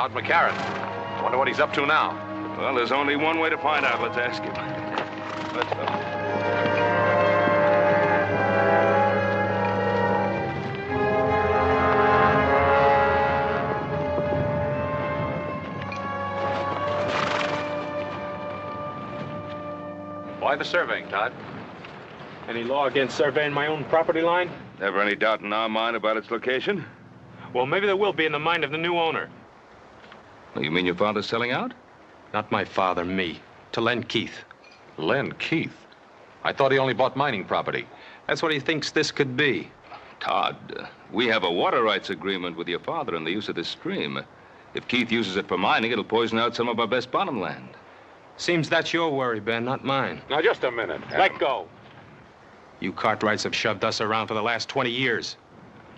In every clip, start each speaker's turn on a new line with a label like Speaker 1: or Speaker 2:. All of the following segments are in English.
Speaker 1: Todd McCarran. Wonder what he's up to now.
Speaker 2: Well, there's only one way to find out. Let's ask him. Let's go.
Speaker 1: Why the surveying, Todd?
Speaker 3: Any law against surveying my own property line?
Speaker 2: Never any doubt in our mind about its location?
Speaker 3: Well, maybe there will be in the mind of the new owner.
Speaker 2: You mean your father's selling out?
Speaker 3: Not my father, me. To Len Keith.
Speaker 1: Len Keith? I thought he only bought mining property.
Speaker 3: That's what he thinks this could be.
Speaker 2: Todd, we have a water rights agreement with your father on the use of this stream. If Keith uses it for mining, it'll poison out some of our best bottom land.
Speaker 3: Seems that's your worry, Ben, not mine.
Speaker 1: Now, just a minute.
Speaker 3: Let go. You Cartwrights have shoved us around for the last 20 years.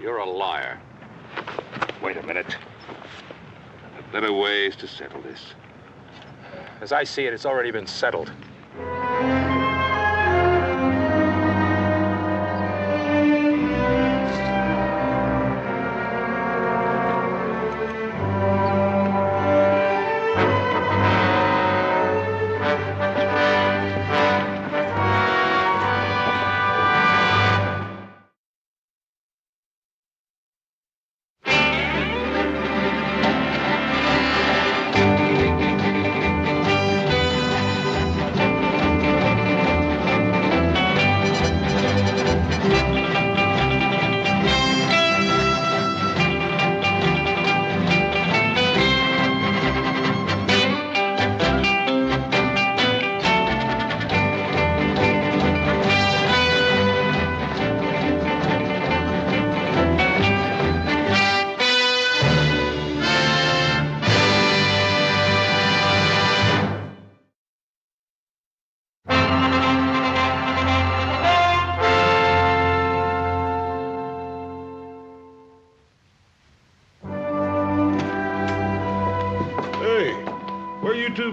Speaker 1: You're a liar.
Speaker 2: Wait a minute. There are better ways to settle this.
Speaker 3: As I see it, it's already been settled.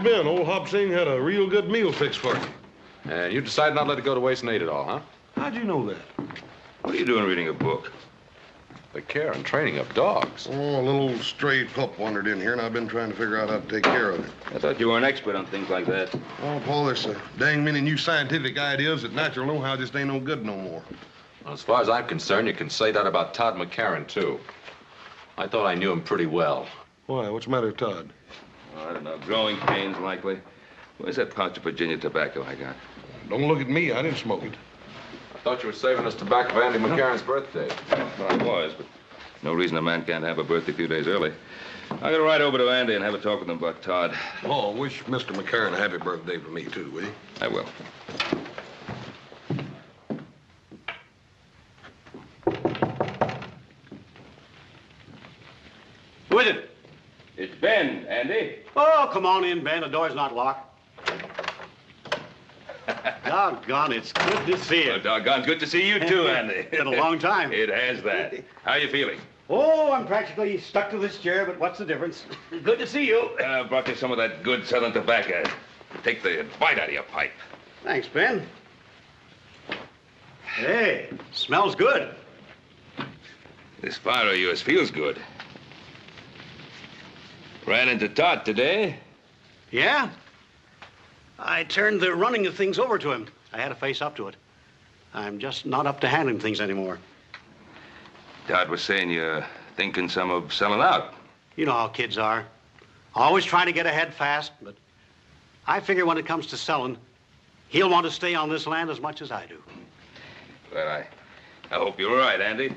Speaker 4: Been? Old Hop Sing had a real good meal fixed for you.
Speaker 1: And you decided not to let it go to waste and ate it all, huh?
Speaker 4: How'd you know that?
Speaker 2: What are you doing reading a book?
Speaker 1: The care and training of dogs.
Speaker 4: Oh, a little stray pup wandered in here, and I've been trying to figure out how to take care of it.
Speaker 2: I thought you were an expert on things like that.
Speaker 4: Oh, Paul, there's so dang many new scientific ideas that natural know-how just ain't no good no more.
Speaker 1: Well, as far as I'm concerned, you can say that about Todd McCarran, too. I thought I knew him pretty well.
Speaker 4: Why? What's the matter with Todd?
Speaker 2: Oh, I don't know. Growing pains, likely. Where's that pouch of Virginia tobacco I got?
Speaker 4: Don't look at me. I didn't smoke it.
Speaker 1: I thought you were saving us tobacco for Andy McCarran's birthday.
Speaker 2: Well, I was, but no reason a man can't have a birthday a few days early. I'm going to ride over to Andy and have a talk with him about Todd.
Speaker 4: Oh, wish Mr. McCarran a happy birthday for me, too, will you?
Speaker 2: I will.
Speaker 5: Who is it?
Speaker 2: It's Ben, Andy.
Speaker 5: Oh, come on in, Ben. The door's not locked. Doggone, it's good to see you.
Speaker 2: Well, doggone good to see you, too, Andy.
Speaker 5: It's been a long time.
Speaker 2: It has that. How you feeling?
Speaker 5: Oh, I'm practically stuck to this chair, but what's the difference? Good to see you.
Speaker 2: Brought you some of that good southern tobacco. Take the bite out of your pipe.
Speaker 5: Thanks, Ben. Hey, smells good.
Speaker 2: This fire of yours feels good. Ran into Todd today.
Speaker 5: Yeah? I turned the running of things over to him. I had to face up to it. I'm just not up to handling things anymore.
Speaker 2: Todd was saying you're thinking some of selling out.
Speaker 5: You know how kids are. Always trying to get ahead fast, but I figure when it comes to selling, he'll want to stay on this land as much as I do.
Speaker 2: Well, I hope you're right, Andy.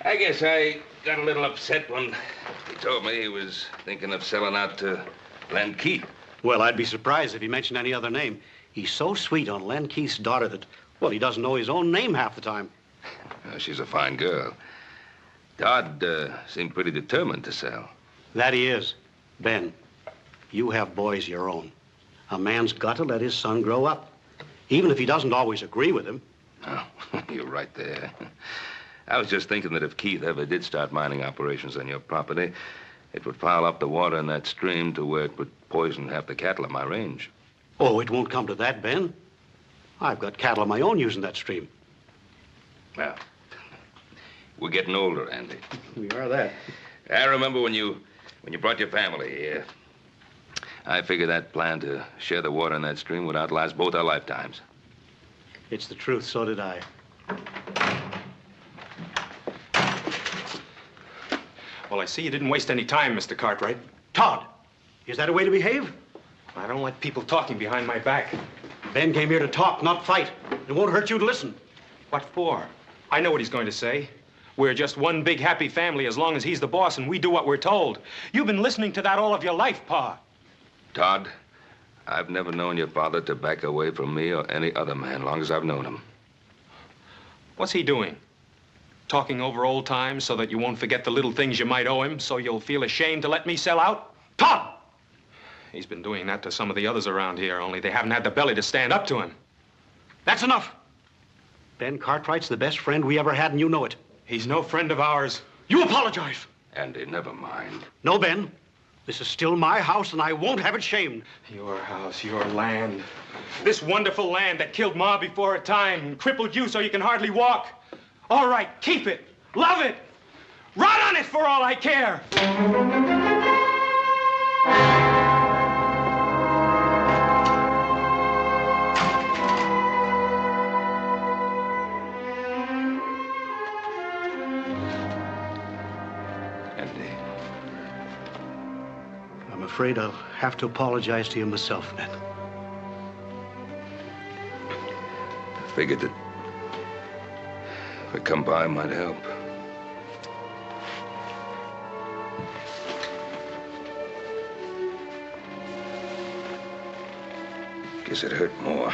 Speaker 2: I guess I got a little upset when he told me he was thinking of selling out to Len Keith.
Speaker 5: Well, I'd be surprised if he mentioned any other name. He's so sweet on Len Keith's daughter that, well, he doesn't know his own name half the time.
Speaker 2: Well, she's a fine girl. Todd seemed pretty determined to sell.
Speaker 5: That he is. Ben, you have boys your own. A man's got to let his son grow up, even if he doesn't always agree with him.
Speaker 2: Oh, you're right there. I was just thinking that if Keith ever did start mining operations on your property, it would foul up the water in that stream to where it would poison half the cattle on my range.
Speaker 5: Oh, it won't come to that, Ben. I've got cattle of my own using that stream.
Speaker 2: Well, we're getting older, Andy.
Speaker 5: We are that.
Speaker 2: I remember when you brought your family here. I figured that plan to share the water in that stream would outlast both our lifetimes.
Speaker 5: It's the truth, so did I.
Speaker 3: Well, I see you didn't waste any time, Mr. Cartwright.
Speaker 5: Todd, is that a way to behave?
Speaker 3: I don't like people talking behind my back.
Speaker 5: Ben came here to talk, not fight. It won't hurt you to listen.
Speaker 3: What for? I know what he's going to say. We're just one big happy family as long as he's the boss and we do what we're told. You've been listening to that all of your life, Pa.
Speaker 2: Todd, I've never known your father to back away from me or any other man long as I've known him.
Speaker 3: What's he doing? Talking over old times so that you won't forget the little things you might owe him, so you'll feel ashamed to let me sell out?
Speaker 5: Todd!
Speaker 3: He's been doing that to some of the others around here, only they haven't had the belly to stand up to him.
Speaker 5: That's enough. Ben Cartwright's the best friend we ever had, and you know it.
Speaker 3: He's no friend of ours.
Speaker 5: You apologize.
Speaker 2: Andy, never mind.
Speaker 5: No, Ben. This is still my house, and I won't have it shamed.
Speaker 3: Your house, your land. This wonderful land that killed Ma before her time and crippled you so you can hardly walk. All right, keep it. Love it. Run on it for all I care.
Speaker 2: Andy,
Speaker 5: I'm afraid I'll have to apologize to you myself, Ben.
Speaker 2: I figured that if I come by, might help. Guess it hurt more.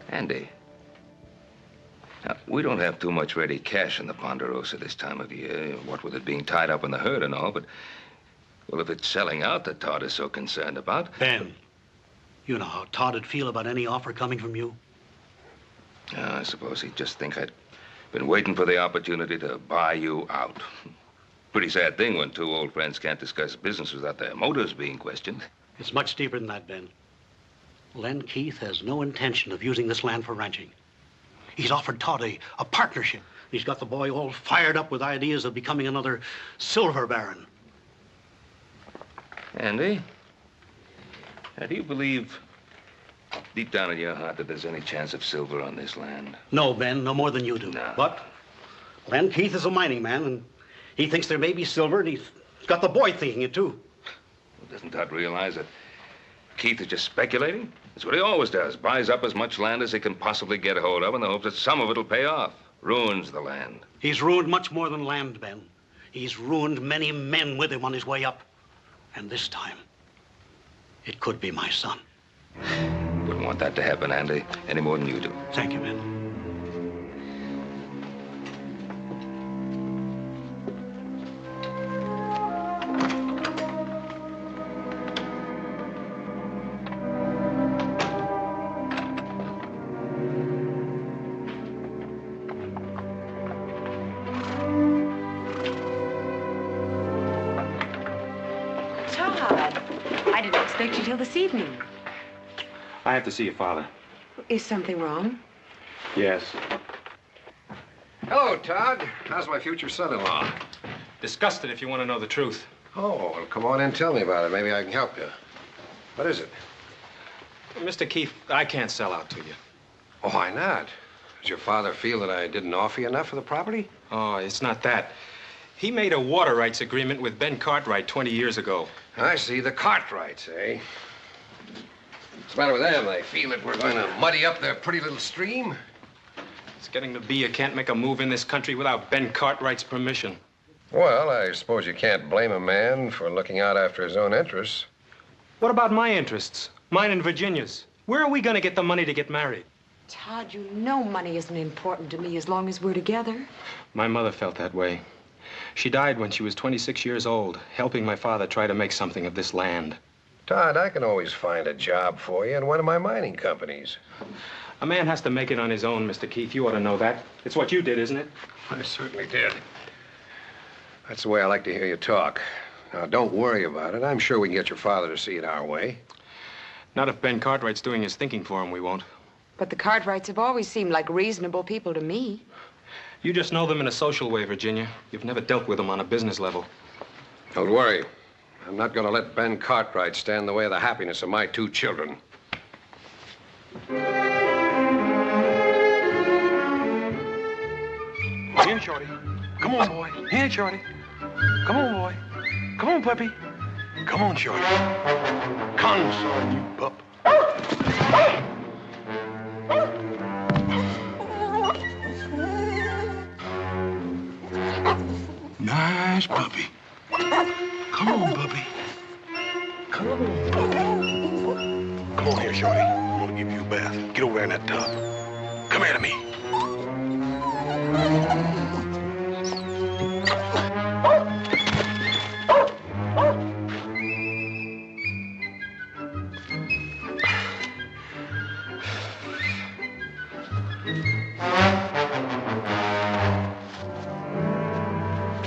Speaker 2: Andy, now, we don't have too much ready cash in the Ponderosa this time of year, what with it being tied up in the herd and all, but, well, if it's selling out that Todd is so concerned about...
Speaker 5: Ben, you know how Todd would feel about any offer coming from you.
Speaker 2: I suppose he'd just think I'd been waiting for the opportunity to buy you out. Pretty sad thing when two old friends can't discuss business without their motives being questioned.
Speaker 5: It's much deeper than that, Ben. Len Keith has no intention of using this land for ranching. He's offered Todd a partnership. He's got the boy all fired up with ideas of becoming another silver baron.
Speaker 2: Andy, now do you believe deep down in your heart that there's any chance of silver on this land?
Speaker 5: No, Ben, no more than you do.
Speaker 2: No.
Speaker 5: But Len Keith is a mining man, and he thinks there may be silver, and he's got the boy thinking it, too.
Speaker 2: Well, doesn't Todd realize that Keith is just speculating? That's what he always does. Buys up as much land as he can possibly get a hold of in the hopes that some of it'll pay off. Ruins the land.
Speaker 5: He's ruined much more than land, Ben. He's ruined many men with him on his way up. And this time, it could be my son.
Speaker 2: Wouldn't want that to happen, Andy, any more than you do.
Speaker 5: Thank you, Ben.
Speaker 6: I didn't expect you till this evening.
Speaker 3: I have to see your father.
Speaker 6: Is something wrong?
Speaker 3: Yes.
Speaker 7: Hello, Todd. How's my future son-in-law?
Speaker 3: Disgusted if you want to know the truth.
Speaker 7: Oh, well, come on in and tell me about it. Maybe I can help you. What is it?
Speaker 3: Mr. Keith, I can't sell out to you.
Speaker 7: Oh, why not? Does your father feel that I didn't offer you enough for the property?
Speaker 3: Oh, it's not that. He made a water rights agreement with Ben Cartwright 20 years ago.
Speaker 7: I see. The Cartwrights, eh? What's the matter with them? They feel that we're going to muddy up their pretty little stream?
Speaker 3: It's getting to be you can't make a move in this country without Ben Cartwright's permission.
Speaker 7: Well, I suppose you can't blame a man for looking out after his own interests.
Speaker 3: What about my interests? Mine and Virginia's. Where are we going to get the money to get married?
Speaker 6: Todd, you know money isn't important to me as long as we're together.
Speaker 3: My mother felt that way. She died when she was 26 years old, helping my father try to make something of this land.
Speaker 7: Todd, I can always find a job for you in one of my mining companies.
Speaker 3: A man has to make it on his own, Mr. Keith. You ought to know that. It's what you did, isn't it?
Speaker 7: I certainly did. That's the way I like to hear you talk. Now, don't worry about it. I'm sure we can get your father to see it our way.
Speaker 3: Not if Ben Cartwright's doing his thinking for him, we won't.
Speaker 6: But the Cartwrights have always seemed like reasonable people to me.
Speaker 3: You just know them in a social way, Virginia. You've never dealt with them on a business level.
Speaker 7: Don't worry. I'm not going to let Ben Cartwright stand in the way of the happiness of my 2 children.
Speaker 4: Here, Shorty. Come on, boy. Here, Shorty. Come on, boy. Come on, puppy. Come on, Shorty. Come, son, you pup. Nice puppy. Come on, puppy. Come on. Come on here, Shorty. I'm gonna give you a bath. Get over there in that tub. Come here to me.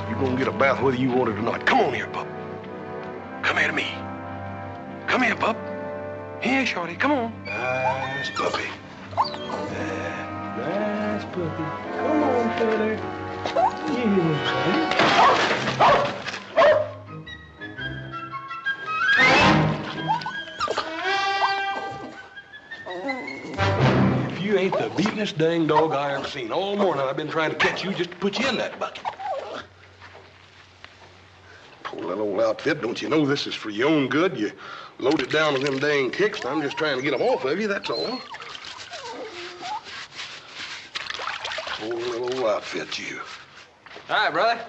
Speaker 4: You're gonna get a bath whether you want it or not. Come on here, pup. Come here to me. Come here, pup. Here, Shorty, come on. Nice puppy. Nice puppy. Come on, feather. If you ain't the beatin'est dang dog I ever seen. All morning I've been trying to catch you just to put you in that bucket. Poor little old outfit. Don't you know this is for your own good? You loaded down with them dang kicks, and I'm just trying to get them off of you, that's all. Poor little old outfit, you.
Speaker 8: Hi, brother.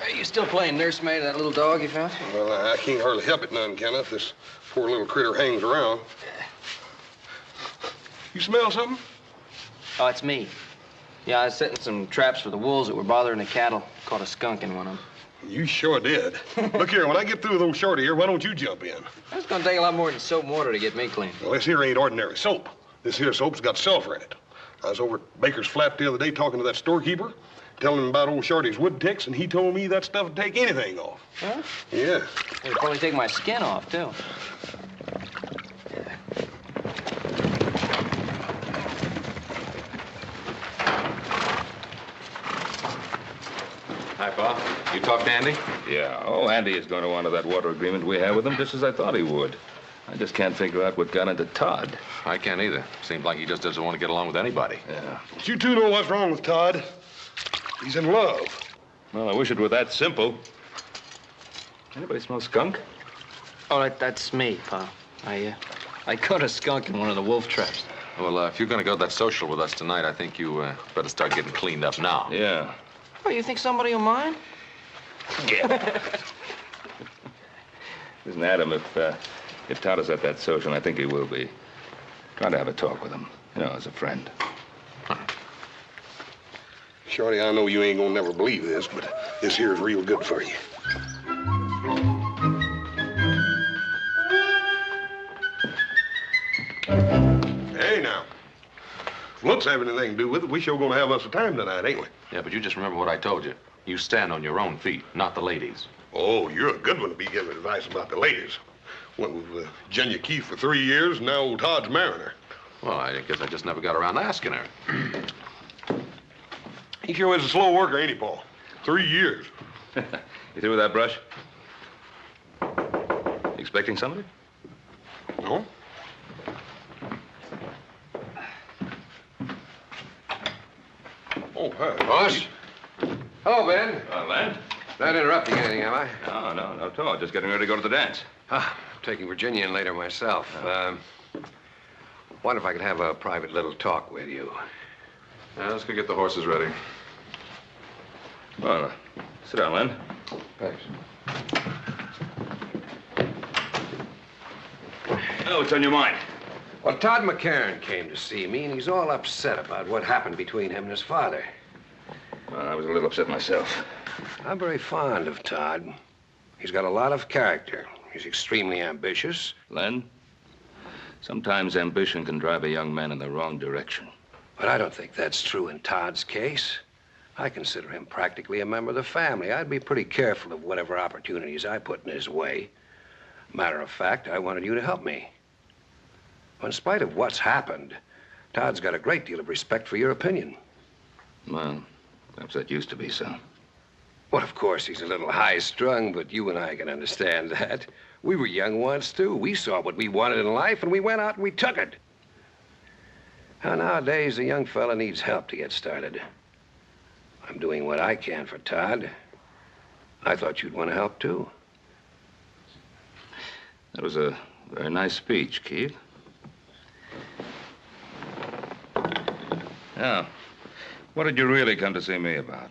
Speaker 8: Are you still playing nursemaid to that little dog you found?
Speaker 4: Well, I can't hardly help it none, can I, if this poor little critter hangs around. You smell something?
Speaker 8: Oh, it's me. Yeah, I was setting some traps for the wolves that were bothering the cattle. Caught a skunk in one of them.
Speaker 4: You sure did. Look here, when I get through with old Shorty here, why don't you jump in?
Speaker 8: It's gonna take a lot more than soap and water to get me clean.
Speaker 4: Well, this here ain't ordinary soap. This here soap's got sulfur in it. I was over at Baker's Flat the other day talking to that storekeeper, telling him about old Shorty's wood ticks, and he told me that stuff would take anything off.
Speaker 8: Huh?
Speaker 4: Yeah.
Speaker 8: It'll probably take my skin off, too.
Speaker 1: Hi, Pa. You talked to Andy?
Speaker 2: Yeah. Oh, Andy is going to honor that water agreement we have with him, just as I thought he would. I just can't figure out what got into Todd.
Speaker 1: I can't either. Seems like he just doesn't want to get along with anybody.
Speaker 2: Yeah.
Speaker 4: But you two know what's wrong with Todd. He's in love.
Speaker 2: Well, I wish it were that simple. Anybody smell skunk?
Speaker 8: Oh, that's me, Pa. I caught a skunk in one of the wolf traps.
Speaker 1: Well, if you're going to go to that social with us tonight, I think you better start getting cleaned up now.
Speaker 2: Yeah.
Speaker 8: Oh, you think somebody will mind?
Speaker 2: Yeah. Listen, Adam, if Todd is at that social, and I think he will be, try to have a talk with him, as a friend.
Speaker 4: Shorty, I know you ain't gonna never believe this, but this here's real good for you. Hey, now. If looks have anything to do with it, we sure gonna have us a time tonight, ain't we?
Speaker 1: Yeah, but you just remember what I told you. You stand on your own feet, not the ladies.
Speaker 4: Oh, you're a good one to be giving advice about the ladies. Went with Jenya Keith for 3 years, and now old Todd's marrying her.
Speaker 1: Well, I guess I just never got around to asking her.
Speaker 4: He sure is a slow worker, ain't he, Paul? 3 years.
Speaker 2: You through with that brush? Expecting somebody?
Speaker 4: No? Oh, hi.
Speaker 7: Boss? Hello, Ben.
Speaker 2: Len?
Speaker 7: Not interrupting anything, am I?
Speaker 2: No, not at all. Just getting ready to go to the dance.
Speaker 7: Ah, I'm taking Virginia in later myself. Wonder if I could have a private little talk with you.
Speaker 1: Yeah, let's go get the horses ready.
Speaker 2: Well, sit down, Len.
Speaker 7: Thanks.
Speaker 2: Oh, what's on your mind?
Speaker 7: Well, Todd McCarran came to see me, and he's all upset about what happened between him and his father.
Speaker 2: Well, I was a little upset myself.
Speaker 7: I'm very fond of Todd. He's got a lot of character. He's extremely ambitious.
Speaker 2: Len, sometimes ambition can drive a young man in the wrong direction.
Speaker 7: But I don't think that's true in Todd's case. I consider him practically a member of the family. I'd be pretty careful of whatever opportunities I put in his way. Matter of fact, I wanted you to help me. In spite of what's happened, Todd's got a great deal of respect for your opinion.
Speaker 2: Well, perhaps that used to be so.
Speaker 7: Well, of course, he's a little high-strung, but you and I can understand that. We were young once, too. We saw what we wanted in life, and we went out and we took it. Now, nowadays, a young fella needs help to get started. I'm doing what I can for Todd. I thought you'd want to help, too.
Speaker 2: That was a very nice speech, Keith. Now, what did you really come to see me about?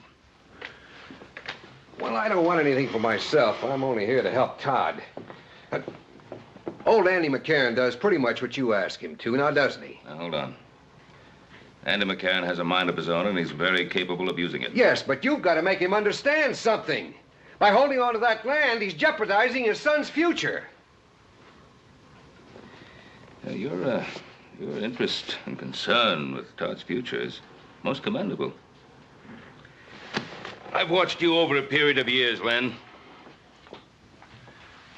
Speaker 7: Well, I don't want anything for myself. I'm only here to help Todd. Old Andy McCarran does pretty much what you ask him to, now doesn't he?
Speaker 2: Now, hold on. Andy McCarran has a mind of his own, and he's very capable of using it.
Speaker 7: Yes, but you've got to make him understand something. By holding on to that land, he's jeopardizing his son's future.
Speaker 2: Your interest and concern with Todd's future is most commendable. I've watched you over a period of years, Len.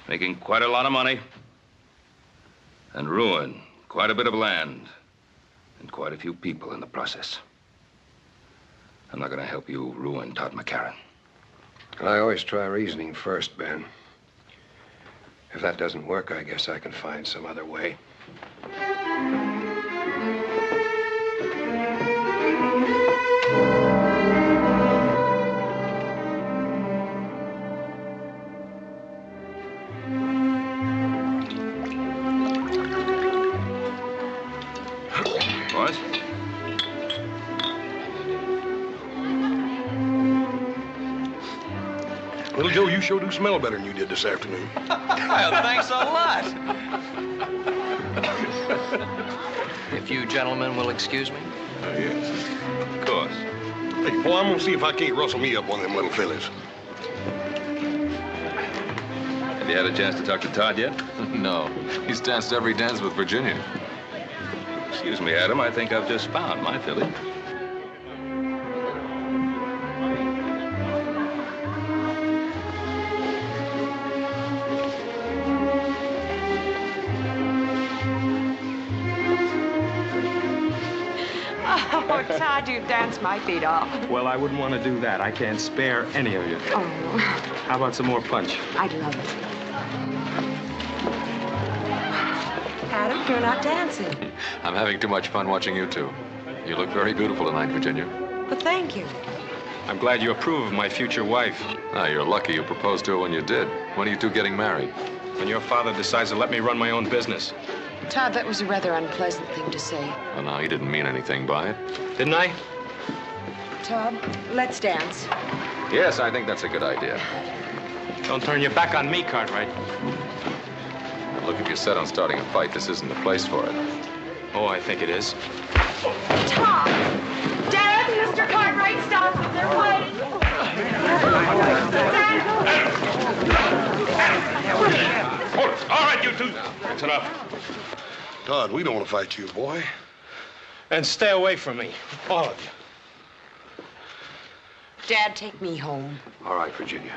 Speaker 2: Making quite a lot of money. And ruin quite a bit of land. And quite a few people in the process. I'm not going to help you ruin Todd McCarran.
Speaker 7: I always try reasoning first, Ben. If that doesn't work, I guess I can find some other way.
Speaker 2: Boys?
Speaker 4: Little Joe, you sure do smell better than you did this afternoon.
Speaker 8: Well, thanks a lot. If you gentlemen will excuse me.
Speaker 4: Yes.
Speaker 2: Of course.
Speaker 4: Hey, boy, I'm gonna see if I can't rustle me up one of them little fellas.
Speaker 2: Have you had a chance to talk to Todd yet?
Speaker 1: No. He's danced every dance with Virginia.
Speaker 2: Excuse me, Adam. I think I've just found my filly.
Speaker 6: Oh, Todd, you danced my feet off.
Speaker 3: Well, I wouldn't want to do that. I can't spare any of you.
Speaker 6: Oh,
Speaker 3: How about some more punch?
Speaker 6: I'd love it. Adam, you're not dancing.
Speaker 1: I'm having too much fun watching you two. You look very beautiful tonight, Virginia.
Speaker 6: But thank you.
Speaker 3: I'm glad you approve of my future wife.
Speaker 1: Ah, you're lucky you proposed to her when you did. When are you two getting married?
Speaker 3: When your father decides to let me run my own business.
Speaker 6: Todd, that was a rather unpleasant thing to say.
Speaker 1: Well, now, he didn't mean anything by it.
Speaker 3: Didn't I?
Speaker 6: Todd, let's dance.
Speaker 1: Yes, I think that's a good idea.
Speaker 3: Don't turn your back on me, Cartwright.
Speaker 1: Now, look, if you're set on starting a fight, this isn't the place for it.
Speaker 3: Oh, I think it is.
Speaker 6: Todd! Dad, Mr. Cartwright, stop. They're fighting.
Speaker 2: All right, you two. That's enough.
Speaker 4: Todd, we don't want to fight you, boy.
Speaker 3: And stay away from me, all of you.
Speaker 6: Dad, take me home.
Speaker 7: All right, Virginia.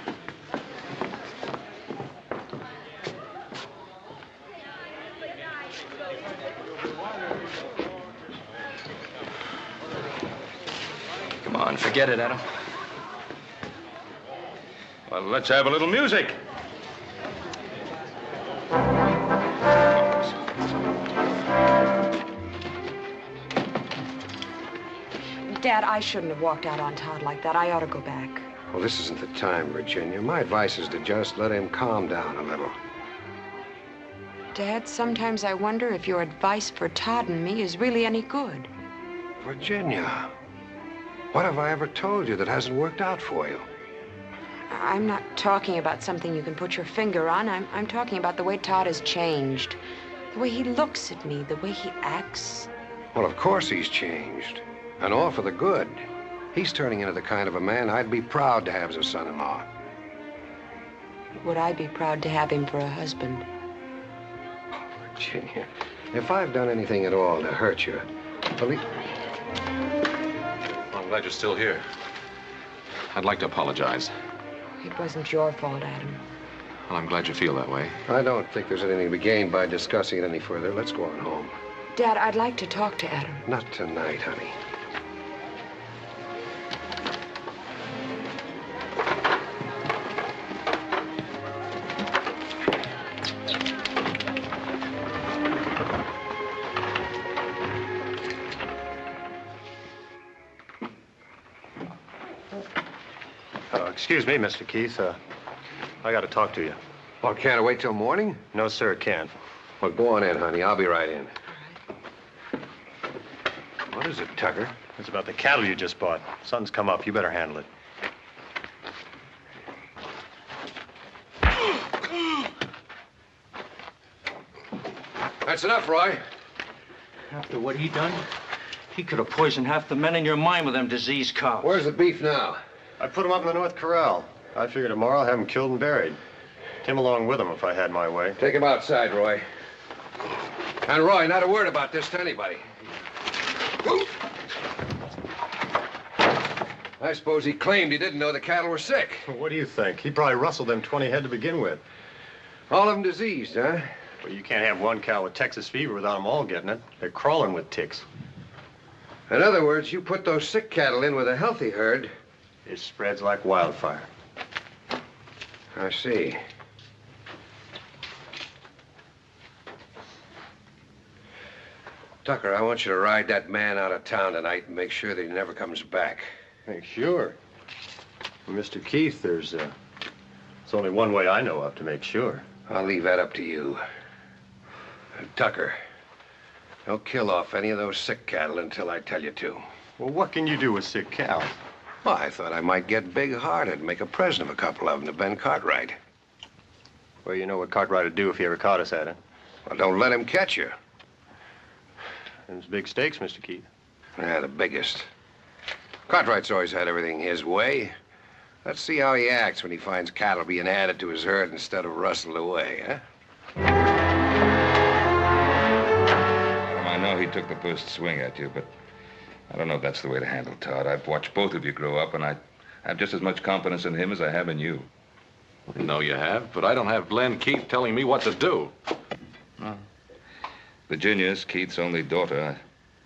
Speaker 8: Come on, forget it, Adam.
Speaker 2: Well, let's have a little music.
Speaker 6: Dad, I shouldn't have walked out on Todd like that. I ought to go back.
Speaker 7: Well, this isn't the time, Virginia. My advice is to just let him calm down a little.
Speaker 6: Dad, sometimes I wonder if your advice for Todd and me is really any good.
Speaker 7: Virginia, what have I ever told you that hasn't worked out for you?
Speaker 6: I'm not talking about something you can put your finger on. I'm talking about the way Todd has changed. The way he looks at me, the way he acts.
Speaker 7: Well, of course he's changed. And all for the good. He's turning into the kind of a man I'd be proud to have as a son-in-law.
Speaker 6: Would I be proud to have him for a husband?
Speaker 7: Oh, Virginia, if I've done anything at all to hurt you, believe...
Speaker 1: I'm glad you're still here. I'd like to apologize.
Speaker 6: It wasn't your fault, Adam.
Speaker 1: Well, I'm glad you feel that way.
Speaker 7: I don't think there's anything to be gained by discussing it any further. Let's go on home.
Speaker 6: Dad, I'd like to talk to Adam.
Speaker 7: Not tonight, honey.
Speaker 9: Excuse me, Mr. Keith. I got to talk to you.
Speaker 7: Well, can't I wait till morning?
Speaker 9: No, sir, it can't.
Speaker 7: Well, go on in, honey. I'll be right in. What is it, Tucker?
Speaker 9: It's about the cattle you just bought. Something's come up. You better handle it.
Speaker 7: That's enough, Roy.
Speaker 10: After what he done, he could have poisoned half the men in your mine with them diseased cows.
Speaker 7: Where's the beef now?
Speaker 9: I put him up in the North Corral. I figure tomorrow I'll have him killed and buried. Tim along with him if I had my way.
Speaker 7: Take him outside, Roy. And Roy, not a word about this to anybody. I suppose he claimed he didn't know the cattle were sick.
Speaker 9: Well, what do you think? He probably rustled them 20 head to begin with.
Speaker 7: All of them diseased, huh?
Speaker 9: Well, you can't have one cow with Texas fever without them all getting it. They're crawling with ticks.
Speaker 7: In other words, you put those sick cattle in with a healthy herd.
Speaker 9: It spreads like wildfire.
Speaker 7: I see. Tucker, I want you to ride that man out of town tonight and make sure that he never comes back.
Speaker 9: Hey, sure. Well, Mr. Keith, there's only one way I know of to make sure.
Speaker 7: I'll leave that up to you. Tucker, don't kill off any of those sick cattle until I tell you to.
Speaker 9: Well, what can you do with sick cows?
Speaker 7: Well, I thought I might get big-hearted and make a present of a couple of them to Ben Cartwright.
Speaker 9: Well, you know what Cartwright would do if he ever caught us at it.
Speaker 7: Well, don't let him catch you.
Speaker 9: Them's big stakes, Mr. Keith.
Speaker 7: Yeah, the biggest. Cartwright's always had everything his way. Let's see how he acts when he finds cattle being added to his herd instead of rustled away, huh?
Speaker 2: I know he took the first swing at you, but I don't know if that's the way to handle Todd. I've watched both of you grow up, and I have just as much confidence in him as I have in you.
Speaker 1: No, you have, but I don't have Len Keith telling me what to do.
Speaker 2: Virginia's Keith's only daughter.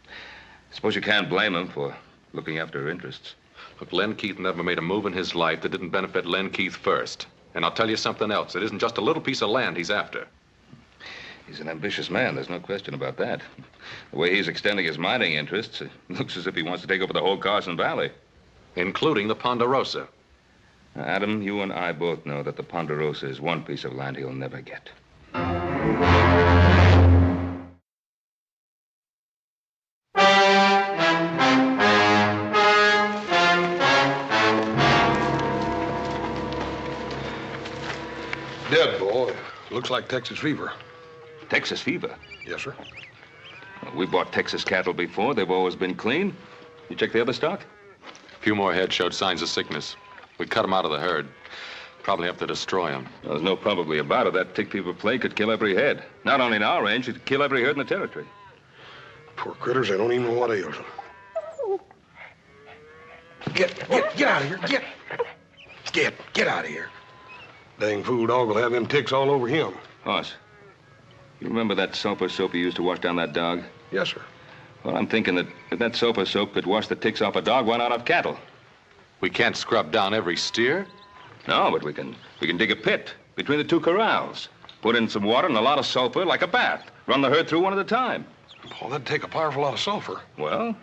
Speaker 2: I suppose you can't blame him for looking after her interests.
Speaker 1: Look, Len Keith never made a move in his life that didn't benefit Len Keith first. And I'll tell you something else. It isn't just a little piece of land he's after.
Speaker 2: He's an ambitious man. There's no question about that. The way he's extending his mining interests, it looks as if he wants to take over the whole Carson Valley.
Speaker 1: Including the Ponderosa.
Speaker 2: Now, Adam, you and I both know that the Ponderosa is one piece of land he'll never get.
Speaker 4: Dead, boy. Looks like Texas fever.
Speaker 2: Texas fever?
Speaker 4: Yes, sir.
Speaker 2: Well, we bought Texas cattle before. They've always been clean. You check the other stock?
Speaker 1: A few more head showed signs of sickness. We cut them out of the herd. Probably have to destroy them.
Speaker 2: Well, there's no probably about it. That tick fever plague could kill every head. Not only in our range, it could kill every herd in the territory.
Speaker 4: Poor critters, they don't even know what ails them. Get out of here. Get out of here. Dang fool dog will have them ticks all over him.
Speaker 2: Hoss, you remember that sulfur soap you used to wash down that dog?
Speaker 4: Yes, sir.
Speaker 2: Well, I'm thinking that if that sulfur soap could wash the ticks off a dog, why not off cattle?
Speaker 1: We can't scrub down every steer.
Speaker 2: No, but we can dig a pit between the two corrals. Put in some water and a lot of sulfur like a bath. Run the herd through one at a time.
Speaker 4: Well, that'd take a powerful lot of sulfur.
Speaker 2: Well?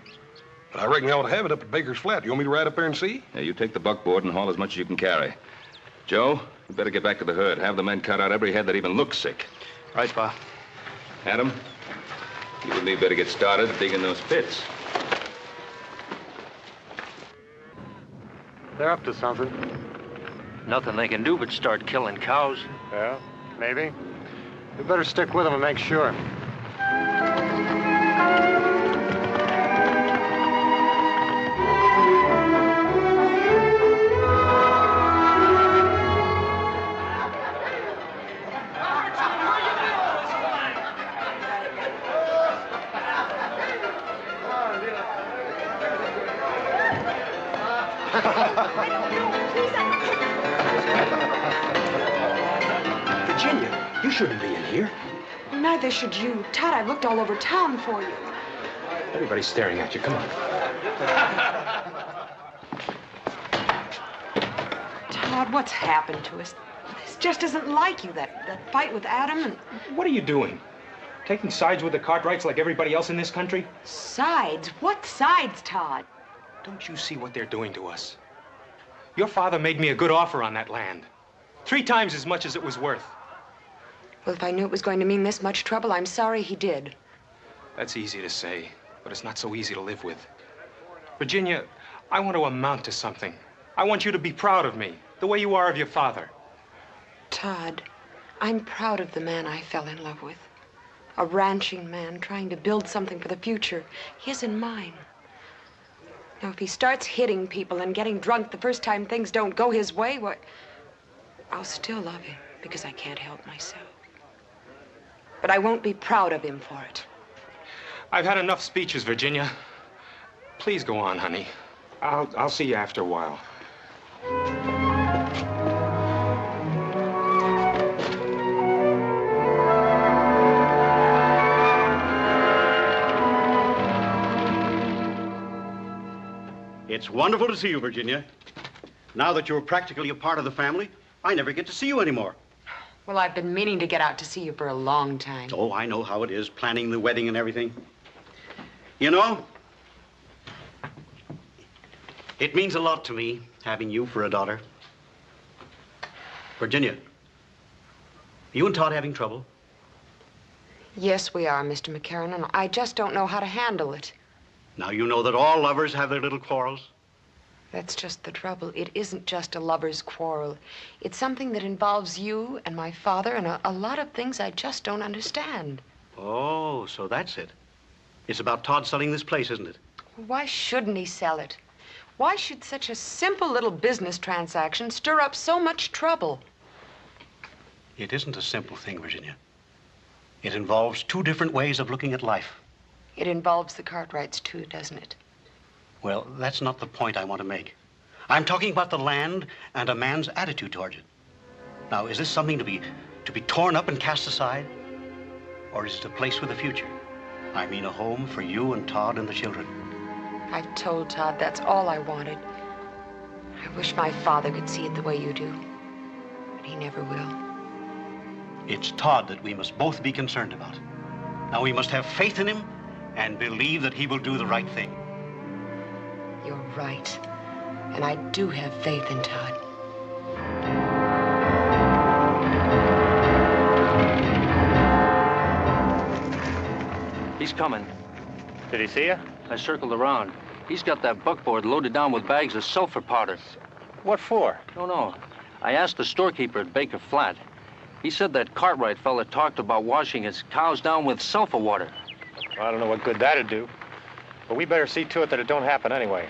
Speaker 4: But I reckon they ought to have it up at Baker's Flat. You want me to ride up there and see?
Speaker 2: Yeah, you take the buckboard and haul as much as you can carry. Joe, you better get back to the herd. Have the men cut out every head that even looks sick.
Speaker 5: Right, Pa.
Speaker 2: Adam, you and me better get started digging those pits.
Speaker 9: They're up to something.
Speaker 10: Nothing they can do but start killing cows.
Speaker 9: Yeah, maybe. We better stick with them and make sure.
Speaker 5: Virginia, you shouldn't be in here.
Speaker 6: Neither should you. Todd, I've looked all over town for you.
Speaker 5: Everybody's staring at you. Come on.
Speaker 6: Todd, what's happened to us? This just isn't like you, that fight with Adam and...
Speaker 3: What are you doing? Taking sides with the Cartwrights like everybody else in this country?
Speaker 6: Sides? What sides, Todd?
Speaker 3: Don't you see what they're doing to us? Your father made me a good offer on that land. 3 times as much as it was worth.
Speaker 6: Well, if I knew it was going to mean this much trouble, I'm sorry he did.
Speaker 3: That's easy to say, but it's not so easy to live with. Virginia, I want to amount to something. I want you to be proud of me, the way you are of your father.
Speaker 6: Todd, I'm proud of the man I fell in love with. A ranching man trying to build something for the future, his and mine. Now, if he starts hitting people and getting drunk the first time things don't go his way, well, I'll still love him because I can't help myself. But I won't be proud of him for it.
Speaker 3: I've had enough speeches, Virginia. Please go on, honey. I'll see you after a while.
Speaker 5: It's wonderful to see you, Virginia. Now that you're practically a part of the family, I never get to see you anymore.
Speaker 6: Well, I've been meaning to get out to see you for a long time.
Speaker 5: Oh, I know how it is, planning the wedding and everything. You know, it means a lot to me, having you for a daughter. Virginia, you and Todd having trouble?
Speaker 6: Yes, we are, Mr. McCarran, and I just don't know how to handle it.
Speaker 5: Now you know that all lovers have their little quarrels.
Speaker 6: That's just the trouble. It isn't just a lover's quarrel. It's something that involves you and my father and a lot of things I just don't understand.
Speaker 5: Oh, so that's it. It's about Todd selling this place, isn't it?
Speaker 6: Why shouldn't he sell it? Why should such a simple little business transaction stir up so much trouble?
Speaker 5: It isn't a simple thing, Virginia. It involves 2 different ways of looking at life.
Speaker 6: It involves the Cartwrights, too, doesn't it?
Speaker 5: Well, that's not the point I want to make. I'm talking about the land and a man's attitude towards it. Now, is this something to be torn up and cast aside? Or is it a place with a future? I mean, a home for you and Todd and the children.
Speaker 6: I told Todd that's all I wanted. I wish my father could see it the way you do. But he never will.
Speaker 5: It's Todd that we must both be concerned about. Now, we must have faith in him and believe that he will do the right thing.
Speaker 6: You're right. And I do have faith in Todd.
Speaker 10: He's coming.
Speaker 9: Did he see you?
Speaker 10: I circled around. He's got that buckboard loaded down with bags of sulfur powder.
Speaker 9: What for?
Speaker 10: Don't know. I asked the storekeeper at Baker Flat. He said that Cartwright fella talked about washing his cows down with sulfur water.
Speaker 9: Well, I don't know what good that'd do. But we better see to it that it don't happen anyway.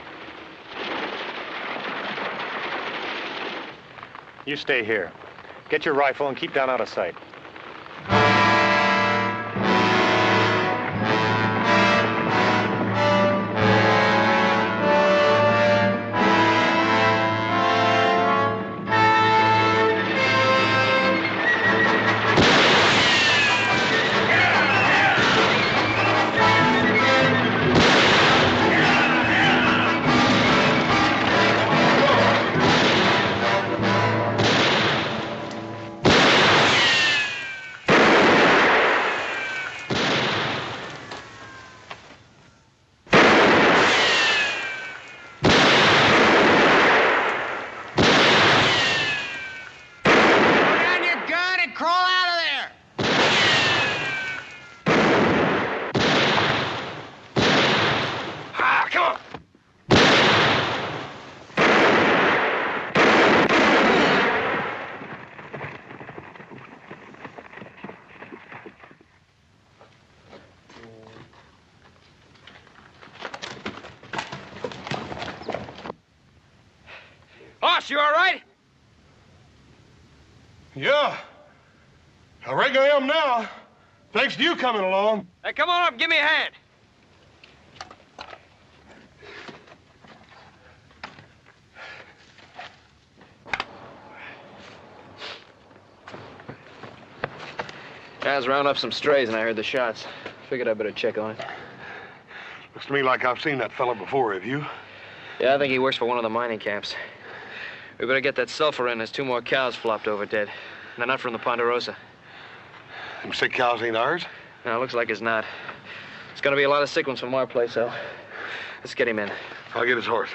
Speaker 9: You stay here. Get your rifle and keep down out of sight.
Speaker 2: Boss, you all right?
Speaker 4: Yeah. I reckon I am now. Thanks to you coming along.
Speaker 2: Hey, come on up, give me a hand.
Speaker 8: Guys round up some strays and I heard the shots. Figured I better check on it.
Speaker 4: Looks to me like I've seen that fella before, have you?
Speaker 8: Yeah, I think he works for one of the mining camps. We better get that sulfur in. There's 2 more cows flopped over dead. And they're not from the Ponderosa.
Speaker 4: Them sick cows ain't ours?
Speaker 8: No, it looks like it's not. It's gonna be a lot of sick ones from our place, though. Let's get him in.
Speaker 4: I'll get his horse.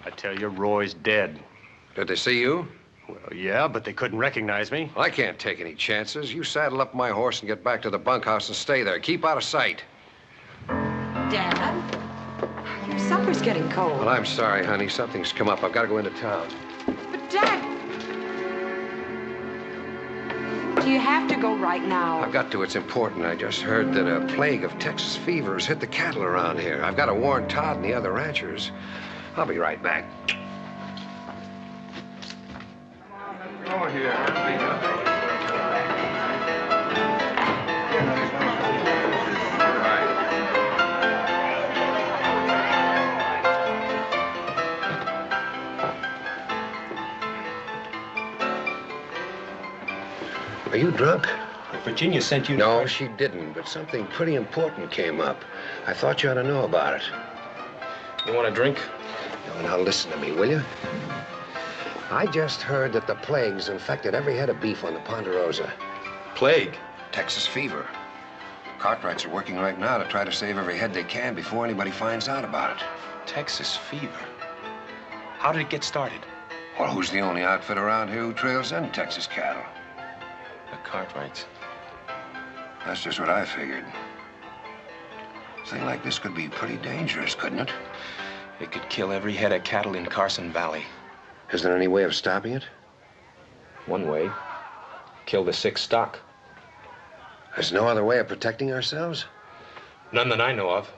Speaker 9: I tell you, Roy's dead.
Speaker 7: Did they see you?
Speaker 9: Well, yeah, but they couldn't recognize me.
Speaker 7: I can't take any chances. You saddle up my horse and get back to the bunkhouse and stay there. Keep out of sight.
Speaker 6: Dad, your supper's getting cold.
Speaker 7: Well, I'm sorry, honey. Something's come up. I've got to go into town.
Speaker 6: But, Dad, do you have to go right now?
Speaker 7: I've got to. It's important. I just heard that a plague of Texas fever has hit the cattle around here. I've got to warn Todd and the other ranchers. I'll be right back.
Speaker 2: Oh, here.
Speaker 7: Are you drunk?
Speaker 3: Virginia sent you...
Speaker 7: No, she didn't, but something pretty important came up. I thought you ought to know about it.
Speaker 3: You want a drink?
Speaker 7: Now listen to me, will you? I just heard that the plague's infected every head of beef on the Ponderosa.
Speaker 3: Plague?
Speaker 7: Texas fever. Cartwrights are working right now to try to save every head they can before anybody finds out about it.
Speaker 3: Texas fever? How did it get started?
Speaker 7: Well, who's the only outfit around here who trails in Texas cattle?
Speaker 3: The Cartwrights.
Speaker 7: That's just what I figured. A thing like this could be pretty dangerous, couldn't it?
Speaker 3: It could kill every head of cattle in Carson Valley.
Speaker 7: Is there any way of stopping it?
Speaker 3: One way. Kill the sick stock.
Speaker 7: There's no other way of protecting ourselves?
Speaker 3: None that I know of.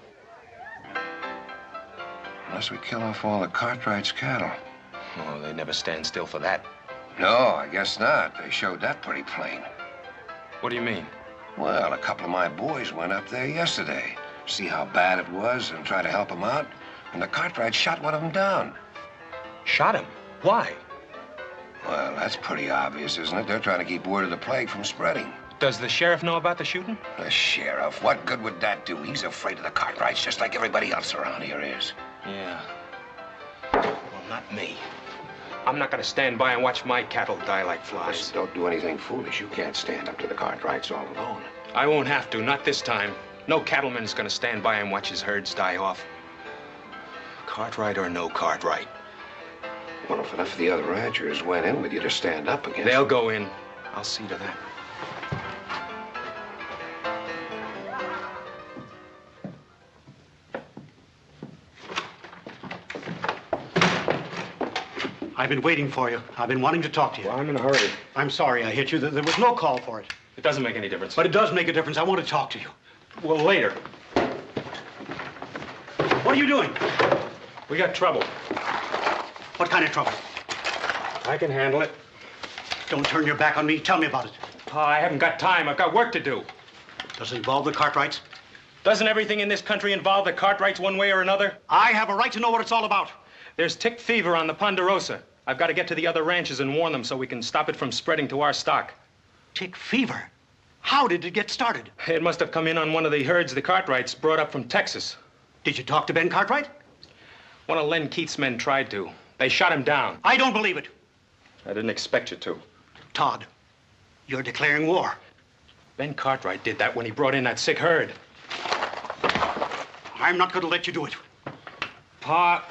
Speaker 7: Unless we kill off all the Cartwrights' cattle.
Speaker 3: Oh, they never stand still for that.
Speaker 7: No, I guess not. They showed that pretty plain.
Speaker 3: What do you mean?
Speaker 7: Well, a couple of my boys went up there yesterday. See how bad it was and try to help them out. And the Cartwrights shot one of them down.
Speaker 3: Shot him? Why?
Speaker 7: Well, that's pretty obvious, isn't it? They're trying to keep word of the plague from spreading.
Speaker 3: Does the sheriff know about the shooting?
Speaker 7: The sheriff? What good would that do? He's afraid of the Cartwrights just like everybody else around here is.
Speaker 3: Yeah. Well, not me. I'm not going to stand by and watch my cattle die like flies.
Speaker 7: Just don't do anything foolish. You can't stand up to the Cartwrights all alone.
Speaker 3: I won't have to, not this time. No cattleman is going to stand by and watch his herds die off. Cartwright or no Cartwright.
Speaker 7: Well, if enough of the other ranchers went in with you to stand up against...
Speaker 3: They'll go in. I'll see to that.
Speaker 5: I've been waiting for you. I've been wanting to talk to you.
Speaker 3: Well, I'm in a hurry.
Speaker 5: I'm sorry I hit you. There was no call for it.
Speaker 3: It doesn't make any difference.
Speaker 5: But it does make a difference. I want to talk to you.
Speaker 3: Well, later.
Speaker 5: What are you doing?
Speaker 3: We got trouble.
Speaker 5: What kind of trouble?
Speaker 3: I can handle it.
Speaker 5: Don't turn your back on me. Tell me about it.
Speaker 3: Pa, I haven't got time. I've got work to do.
Speaker 5: Does it involve the Cartwrights?
Speaker 3: Doesn't everything in this country involve the Cartwrights one way or another?
Speaker 5: I have a right to know what it's all about.
Speaker 3: There's tick fever on the Ponderosa. I've got to get to the other ranches and warn them so we can stop it from spreading to our stock.
Speaker 5: Tick fever? How did it get started?
Speaker 3: It must have come in on one of the herds the Cartwrights brought up from Texas.
Speaker 5: Did you talk to Ben Cartwright?
Speaker 3: One of Len Keith's men tried to. They shot him down.
Speaker 5: I don't believe it.
Speaker 3: I didn't expect you to.
Speaker 5: Todd, you're declaring war.
Speaker 3: Ben Cartwright did that when he brought in that sick herd.
Speaker 5: I'm not going to let you do it.
Speaker 3: Pa,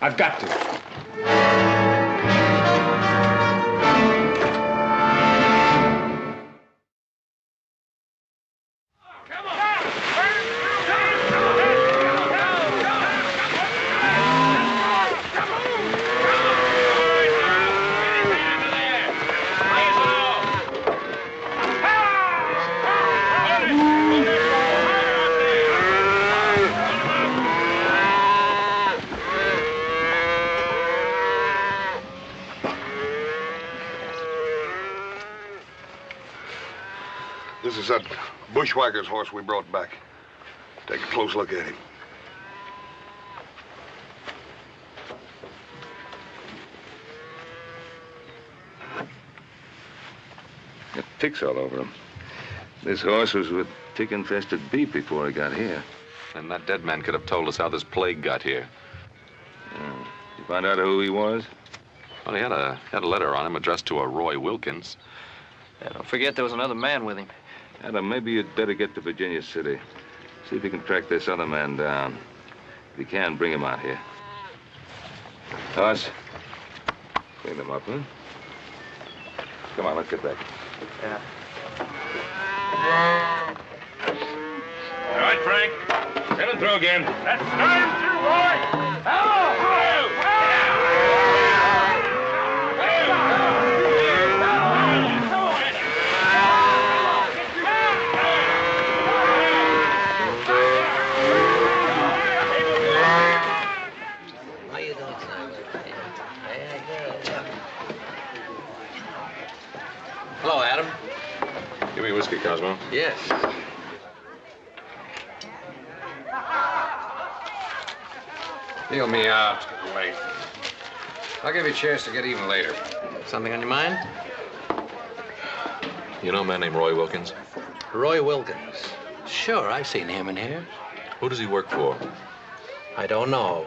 Speaker 3: I've got to.
Speaker 4: This is that bushwhacker's horse we brought back. Take a close look at him.
Speaker 2: Got ticks all over him. This horse was with tick-infested beef before he got here.
Speaker 1: And that dead man could have told us how this plague got here.
Speaker 2: You find out who he was?
Speaker 1: Well, he had a letter on him addressed to a Roy Wilkins.
Speaker 8: Yeah, don't forget there was another man with him.
Speaker 2: Adam, maybe you'd better get to Virginia City. See if you can track this other man down. If you can, bring him out here. Hoss, Clean them up, huh? Come on, let's get back.
Speaker 8: Yeah.
Speaker 2: All right, Frank. Send it through again. That's 9-2, boy.
Speaker 7: Hello, Adam.
Speaker 1: Give me whiskey, Cosmo.
Speaker 7: Yes. Deal me out. It's getting late. I'll give you a chance to get even later. Something on your mind?
Speaker 1: You know a man named Roy Wilkins?
Speaker 7: Roy Wilkins. Sure, I've seen him in here.
Speaker 1: Who does he work for?
Speaker 7: I don't know.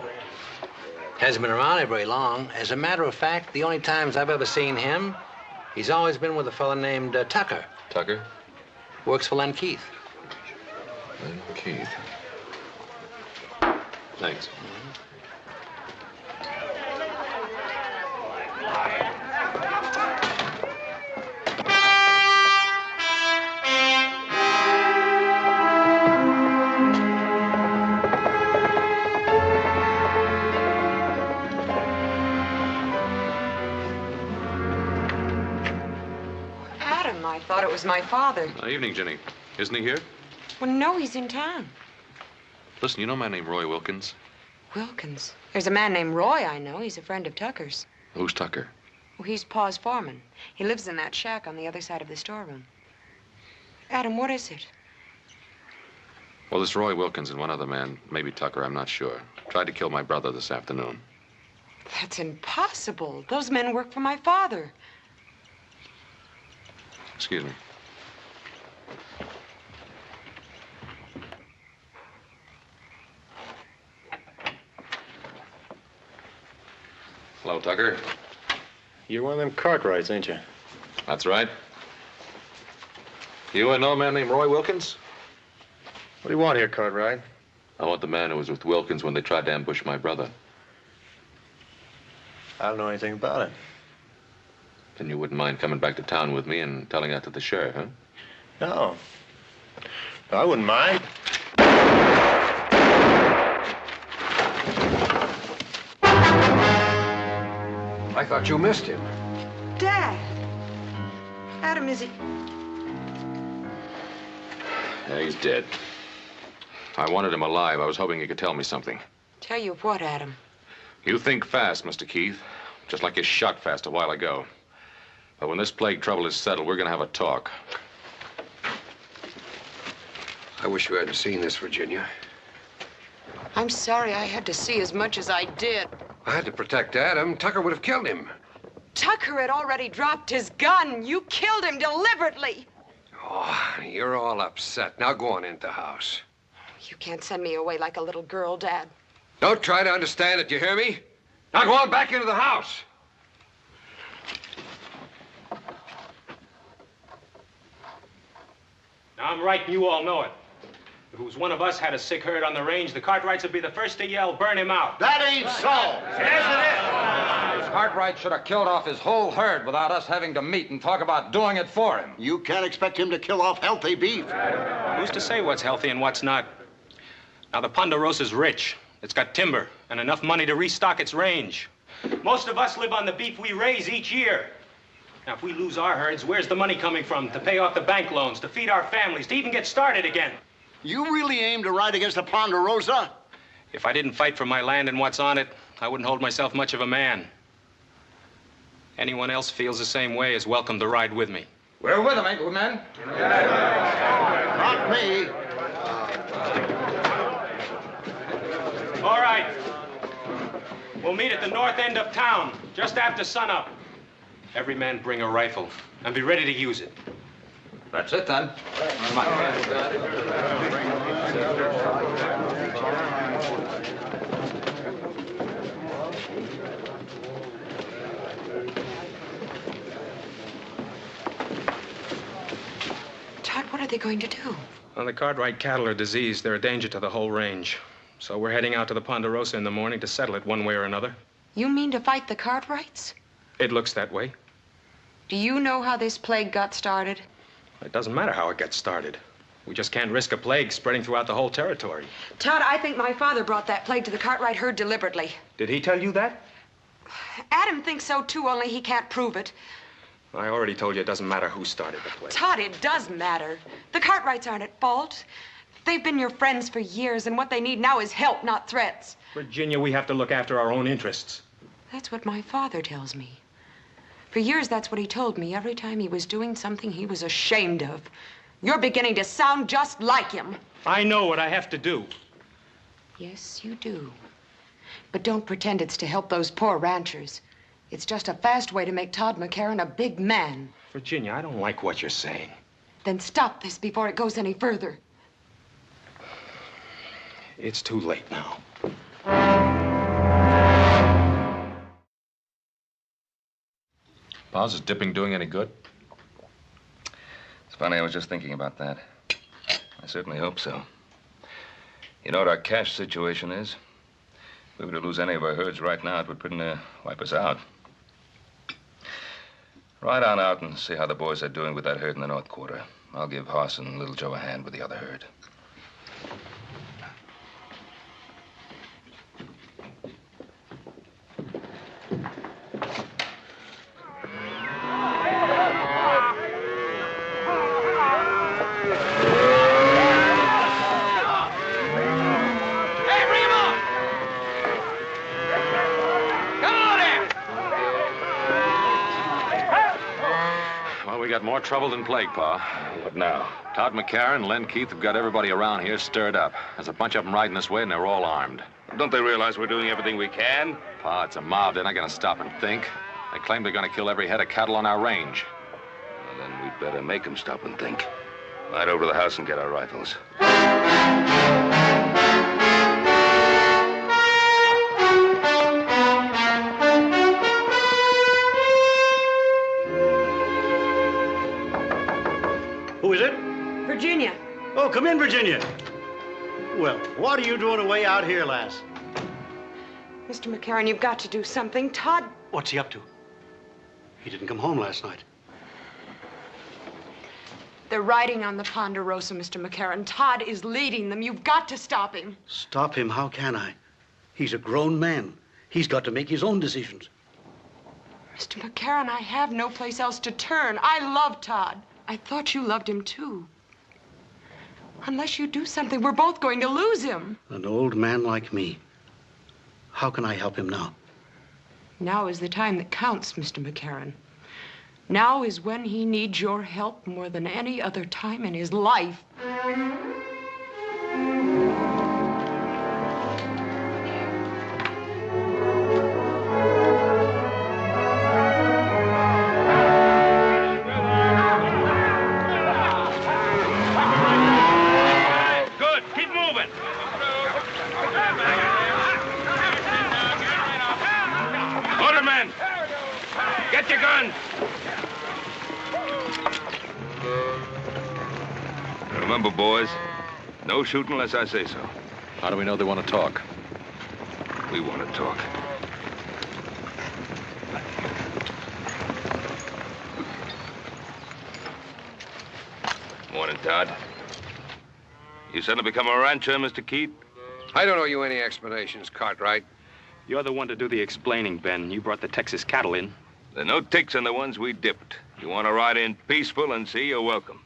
Speaker 7: Hasn't been around here very long. As a matter of fact, the only times I've ever seen him, he's always been with a fellow named Tucker.
Speaker 1: Tucker?
Speaker 7: Works for Len Keith.
Speaker 1: Len Keith. Thanks.
Speaker 6: Adam, I thought it was my father.
Speaker 1: Evening, Jenny. Isn't he here?
Speaker 6: Well, no, he's in town.
Speaker 1: Listen, you know a man named Roy Wilkins?
Speaker 6: Wilkins. There's a man named Roy I know. He's a friend of Tucker's.
Speaker 1: Who's Tucker?
Speaker 6: Well, he's Pa's foreman. He lives in that shack on the other side of the storeroom. Adam, what is it?
Speaker 1: Well, this Roy Wilkins and one other man, maybe Tucker, I'm not sure, tried to kill my brother this afternoon.
Speaker 6: That's impossible. Those men work for my father.
Speaker 1: Excuse me. Hello, Tucker.
Speaker 9: You're one of them Cartwrights, ain't you?
Speaker 1: That's right. You know a man named Roy Wilkins?
Speaker 9: What do you want here, Cartwright?
Speaker 1: I want the man who was with Wilkins when they tried to ambush my brother.
Speaker 9: I don't know anything about it.
Speaker 1: Then you wouldn't mind coming back to town with me and telling that to the sheriff, huh?
Speaker 9: No. I wouldn't mind.
Speaker 7: I thought you missed him.
Speaker 6: Dad. Adam, is he?
Speaker 1: Yeah, he's dead. I wanted him alive. I was hoping he could tell me something.
Speaker 6: Tell you what, Adam?
Speaker 1: You think fast, Mr. Keith. Just like you shot fast a while ago. But when this plague trouble is settled, we're gonna have a talk.
Speaker 7: I wish you hadn't seen this, Virginia.
Speaker 6: I'm sorry I had to see as much as I did.
Speaker 7: I had to protect Adam. Tucker would have killed him.
Speaker 6: Tucker had already dropped his gun. You killed him deliberately.
Speaker 7: Oh, you're all upset. Now go on into the house.
Speaker 6: You can't send me away like a little girl, Dad.
Speaker 7: Don't try to understand it, you hear me? Now go on back into the house.
Speaker 3: Now, I'm right, and you all know it. If it was one of us had a sick herd on the range, the Cartwrights would be the first to yell, burn him out.
Speaker 11: That ain't so.
Speaker 12: Cartwright should have killed off his whole herd without us having to meet and talk about doing it for him.
Speaker 11: You can't expect him to kill off healthy beef.
Speaker 3: Who's to say what's healthy and what's not? Now, the Ponderosa's rich. It's got timber and enough money to restock its range. Most of us live on the beef we raise each year. Now, if we lose our herds, where's the money coming from to pay off the bank loans, to feed our families, to even get started again?
Speaker 11: You really aim to ride against the Ponderosa?
Speaker 3: If I didn't fight for my land and what's on it, I wouldn't hold myself much of a man. Anyone else feels the same way is welcome to ride with me.
Speaker 12: We're with him, ain't we, men?
Speaker 11: Not me.
Speaker 3: All right. We'll meet at the north end of town, just after sunup. Every man bring a rifle and be ready to use it.
Speaker 12: That's it, then.
Speaker 6: Todd, what are they going to do?
Speaker 3: Well, the Cartwright cattle are diseased. They're a danger to the whole range. So we're heading out to the Ponderosa in the morning to settle it one way or another.
Speaker 6: You mean to fight the Cartwrights?
Speaker 3: It looks that way.
Speaker 6: Do you know how this plague got started?
Speaker 3: It doesn't matter how it gets started. We just can't risk a plague spreading throughout the whole territory.
Speaker 6: Todd, I think my father brought that plague to the Cartwright herd deliberately.
Speaker 3: Did he tell you that?
Speaker 6: Adam thinks so, too, only he can't prove it.
Speaker 3: I already told you it doesn't matter who started the plague.
Speaker 6: Todd, it does matter. The Cartwrights aren't at fault. They've been your friends for years, and what they need now is help, not threats.
Speaker 3: Virginia, we have to look after our own interests.
Speaker 6: That's what my father tells me. For years, that's what he told me every time he was doing something he was ashamed of. You're beginning to sound just like him.
Speaker 3: I know what I have to do.
Speaker 6: Yes, you do. But don't pretend it's to help those poor ranchers. It's just a fast way to make Todd McCarran a big man.
Speaker 3: Virginia, I don't like what you're saying.
Speaker 6: Then stop this before it goes any further.
Speaker 3: It's too late now.
Speaker 1: Boz, is dipping doing any good?
Speaker 2: It's funny, I was just thinking about that. I certainly hope so. You know what our cash situation is? If we were to lose any of our herds right now, it would pretty near wipe us out. Ride on out and see how the boys are doing with that herd in the North Quarter. I'll give Hoss and Little Joe a hand with the other herd.
Speaker 1: We got more trouble than plague, Pa.
Speaker 2: What now?
Speaker 1: Todd McCarran and Len Keith have got everybody around here stirred up. There's a bunch of them riding this way, and they're all armed.
Speaker 2: Don't they realize we're doing everything we can?
Speaker 1: Pa, it's a mob. They're not going to stop and think. They claim they're going to kill every head of cattle on our range.
Speaker 2: Well, then we'd better make them stop and think. Ride over to the house and get our rifles.
Speaker 5: Who is it?
Speaker 6: Virginia.
Speaker 5: Oh, come in, Virginia. Well, what are you doing away out here, lass?
Speaker 6: Mr. McCarran, you've got to do something. Todd...
Speaker 5: What's he up to? He didn't come home last night.
Speaker 6: They're riding on the Ponderosa, Mr. McCarran. Todd is leading them. You've got to stop him.
Speaker 5: Stop him? How can I? He's a grown man. He's got to make his own decisions.
Speaker 6: Mr. McCarran, I have no place else to turn. I love Todd. I thought you loved him, too. Unless you do something, we're both going to lose him.
Speaker 5: An old man like me. How can I help him now?
Speaker 6: Now is the time that counts, Mr. McCarran. Now is when he needs your help more than any other time in his life.
Speaker 2: Good. Keep moving. Order, men. Get your guns. Remember, boys, no shooting unless I say so.
Speaker 1: How do we know they want to talk?
Speaker 2: We want to talk. Morning, Todd. You suddenly become a rancher, Mr. Keith?
Speaker 7: I don't owe you any explanations, Cartwright.
Speaker 3: You're the one to do the explaining, Ben. You brought the Texas cattle in.
Speaker 2: There are no ticks in the ones we dipped. You want to ride in peaceful and see, you're welcome.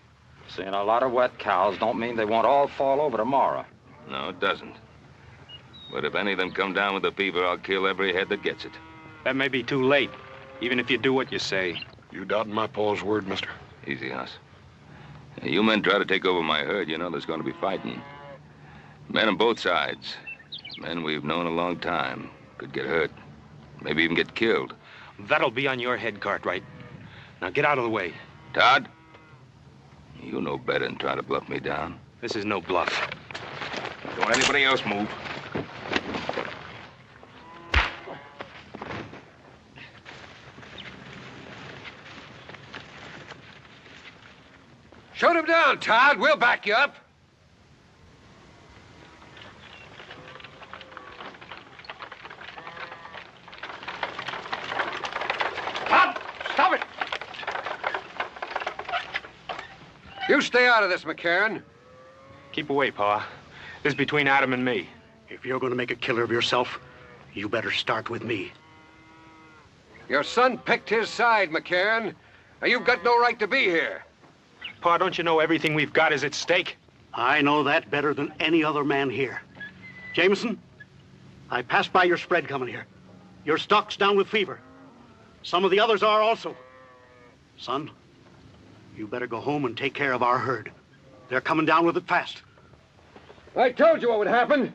Speaker 12: Seeing a lot of wet cows don't mean they won't all fall over tomorrow.
Speaker 2: No, it doesn't. But if any of them come down with a fever, I'll kill every head that gets it.
Speaker 3: That may be too late, even if you do what you say.
Speaker 4: You doubting my Paul's word, mister?
Speaker 2: Easy, Hoss. You men try to take over my herd, you know there's going to be fighting. Men on both sides. Men we've known a long time. Could get hurt. Maybe even get killed.
Speaker 3: That'll be on your head, Cartwright. Now get out of the way.
Speaker 2: Todd? You know better than try to bluff me down.
Speaker 3: This is no bluff.
Speaker 2: Don't anybody else move.
Speaker 7: Shoot him down, Todd. We'll back you up. You stay out of this, McCarran.
Speaker 3: Keep away, Pa. This is between Adam and me.
Speaker 5: If you're going to make a killer of yourself, you better start with me.
Speaker 7: Your son picked his side, McCarran. Now, you've got no right to be here.
Speaker 3: Pa, don't you know everything we've got is at stake?
Speaker 5: I know that better than any other man here. Jameson, I passed by your spread coming here. Your stock's down with fever. Some of the others are also. Son, you better go home and take care of our herd. They're coming down with it fast.
Speaker 7: I told you what would happen.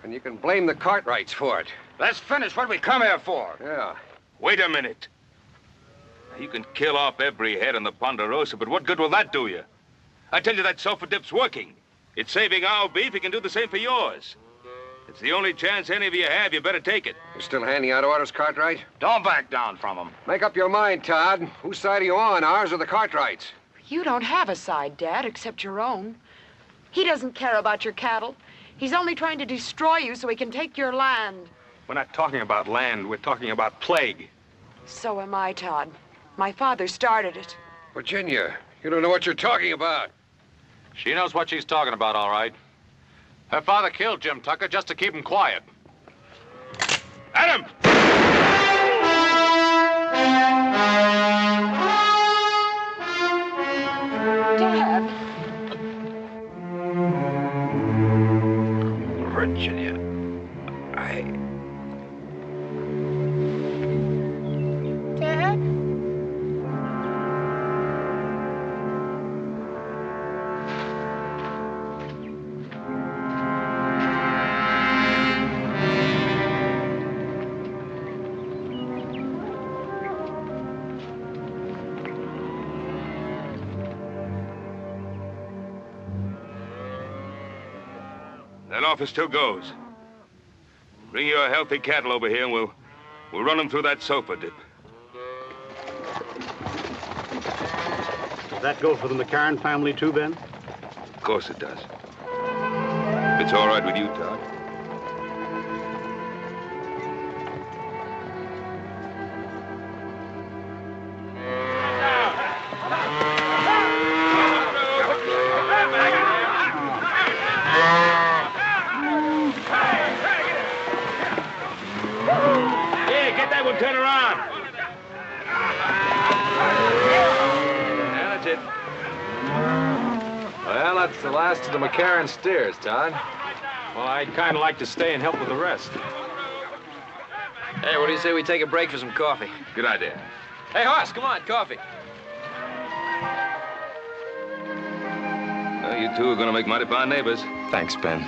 Speaker 7: And you can blame the Cartwrights for it.
Speaker 2: Let's finish what we come here for.
Speaker 7: Yeah.
Speaker 2: Wait a minute. You can kill off every head on the Ponderosa, but what good will that do you? I tell you that sulfur dip's working. It's saving our beef. It can do the same for yours. It's the only chance any of you have. You better take it.
Speaker 7: You still handing out orders, Cartwright?
Speaker 2: Don't back down from them.
Speaker 7: Make up your mind, Todd. Whose side are you on, ours or the Cartwrights?
Speaker 6: You don't have a side, Dad, except your own. He doesn't care about your cattle. He's only trying to destroy you so he can take your land.
Speaker 3: We're not talking about land. We're talking about plague.
Speaker 6: So am I, Todd. My father started it.
Speaker 7: Virginia, you don't know what you're talking about.
Speaker 1: She knows what she's talking about, all right. Her father killed Jim Tucker just to keep him quiet.
Speaker 2: Adam!
Speaker 6: Dad.
Speaker 7: Virginia,
Speaker 6: Dad?
Speaker 2: That offer still goes. Bring your healthy cattle over here and we'll run them through that sulfur dip.
Speaker 5: Does that go for the McCarran family too, Ben?
Speaker 2: Of course it does. If it's all right with you, Todd. Yeah, get that one turned around.
Speaker 1: Yeah, that's it. Well, that's the last of the McCarran steers, Todd.
Speaker 3: Well, I'd kind of like to stay and help with the rest.
Speaker 8: Hey, what do you say we take a break for some coffee?
Speaker 2: Good idea.
Speaker 8: Hey, Hoss, come on, coffee.
Speaker 2: Well, you two are going to make mighty fine neighbors.
Speaker 3: Thanks, Ben.